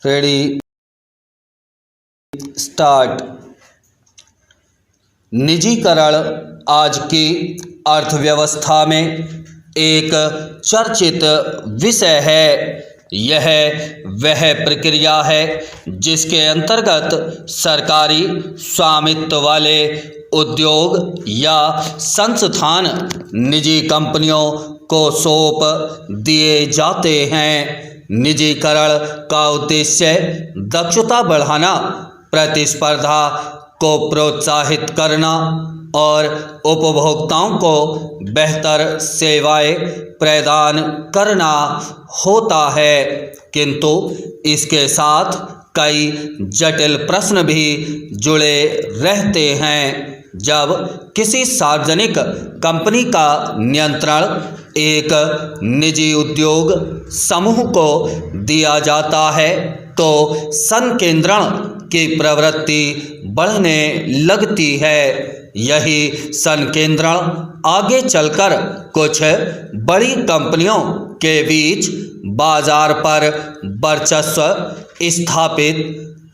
Ready start. निजीकरण आज की अर्थव्यवस्था में एक चर्चित विषय है। यह वह प्रक्रिया है जिसके अंतर्गत सरकारी स्वामित्व वाले उद्योग या संस्थान निजी कंपनियों को सौंप दिए जाते हैं। निजीकरण का उद्देश्य दक्षता बढ़ाना, प्रतिस्पर्धा को प्रोत्साहित करना और उपभोक्ताओं को बेहतर सेवाएं प्रदान करना होता है। किंतु इसके साथ कई जटिल प्रश्न भी जुड़े रहते हैं। जब किसी सार्वजनिक कंपनी का नियंत्रण एक निजी उद्योग समूह को दिया जाता है तो संकेंद्रण की प्रवृत्ति बढ़ने लगती है। यही संकेंद्रण आगे चलकर कुछ बड़ी कंपनियों के बीच बाजार पर वर्चस्व स्थापित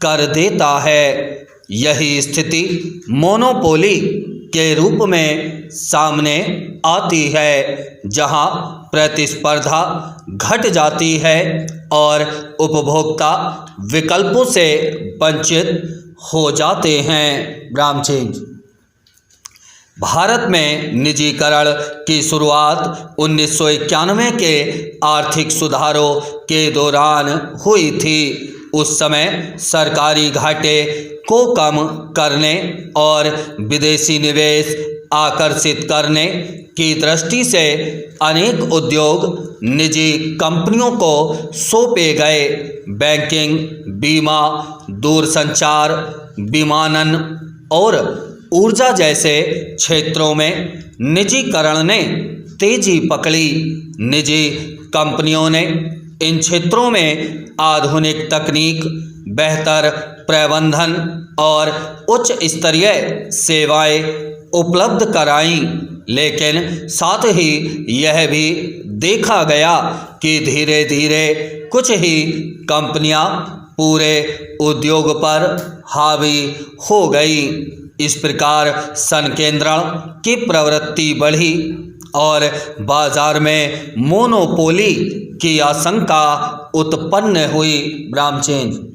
कर देता है। यही स्थिति मोनोपोली के रूप में सामने आती है, जहां प्रतिस्पर्धा घट जाती है और उपभोक्ता विकल्पों से वंचित हो जाते हैं। रामचंद्र। भारत में निजीकरण की शुरुआत 1991 के आर्थिक सुधारों के दौरान हुई थी। उस समय सरकारी घाटे को कम करने और विदेशी निवेश आकर्षित करने की दृष्टि से अनेक उद्योग निजी कंपनियों को सौंपे गए। बैंकिंग, बीमा, दूरसंचार, विमानन और ऊर्जा जैसे क्षेत्रों में निजीकरण ने तेजी पकड़ी। निजी कंपनियों ने इन क्षेत्रों में आधुनिक तकनीक, बेहतर प्रबंधन और उच्च स्तरीय सेवाएं उपलब्ध कराईं, लेकिन साथ ही यह भी देखा गया कि धीरे धीरे कुछ ही कंपनियां पूरे उद्योग पर हावी हो गई। इस प्रकार संकेंद्रण की प्रवृत्ति बढ़ी और बाजार में मोनोपोली की आशंका उत्पन्न हुई। रामचंद्र।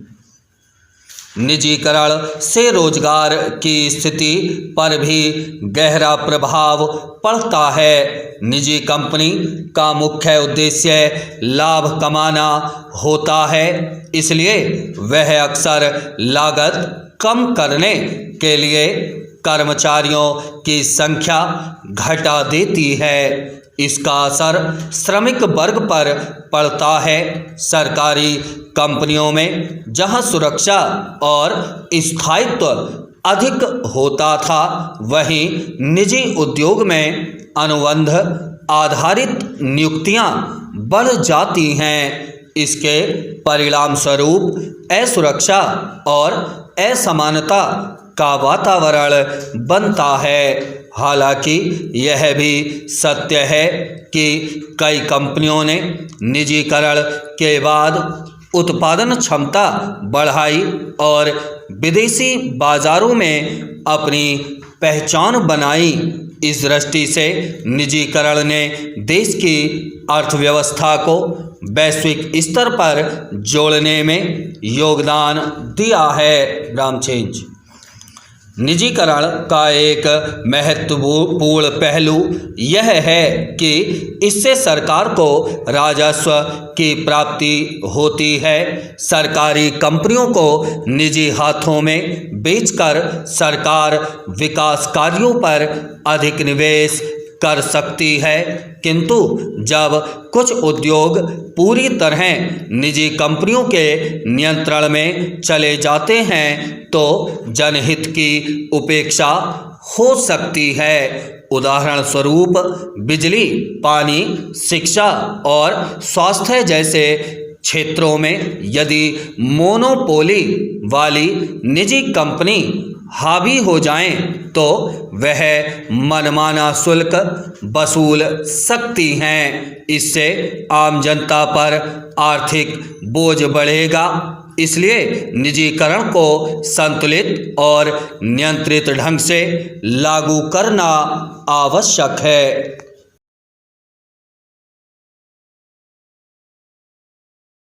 निजीकरण से रोजगार की स्थिति पर भी गहरा प्रभाव पड़ता है। निजी कंपनी का मुख्य उद्देश्य लाभ कमाना होता है, इसलिए वह अक्सर लागत कम करने के लिए कर्मचारियों की संख्या घटा देती है। इसका असर श्रमिक वर्ग पर पड़ता है। सरकारी कंपनियों में जहां सुरक्षा और स्थायित्व अधिक होता था, वहीं निजी उद्योग में अनुबंध आधारित नियुक्तियां बढ़ जाती हैं। इसके परिणाम स्वरूप असुरक्षा और असमानता का वातावरण बनता है। हालांकि यह भी सत्य है कि कई कंपनियों ने निजीकरण के बाद उत्पादन क्षमता बढ़ाई और विदेशी बाजारों में अपनी पहचान बनाई। इस दृष्टि से निजीकरण ने देश की अर्थव्यवस्था को वैश्विक स्तर पर जोड़ने में योगदान दिया है। रामचंद्र। निजीकरण का एक महत्वपूर्ण पहलू यह है कि इससे सरकार को राजस्व की प्राप्ति होती है। सरकारी कंपनियों को निजी हाथों में बेचकर सरकार विकास कार्यों पर अधिक निवेश कर सकती है। किंतु जब कुछ उद्योग पूरी तरह निजी कंपनियों के नियंत्रण में चले जाते हैं तो जनहित की उपेक्षा हो सकती है। उदाहरण स्वरूप बिजली, पानी, शिक्षा और स्वास्थ्य जैसे क्षेत्रों में यदि मोनोपोली वाली निजी कंपनी हावी हो जाएं तो वह मनमाना शुल्क वसूल सकती हैं। इससे आम जनता पर आर्थिक बोझ बढ़ेगा इसलिए निजीकरण को संतुलित और नियंत्रित ढंग से लागू करना आवश्यक है।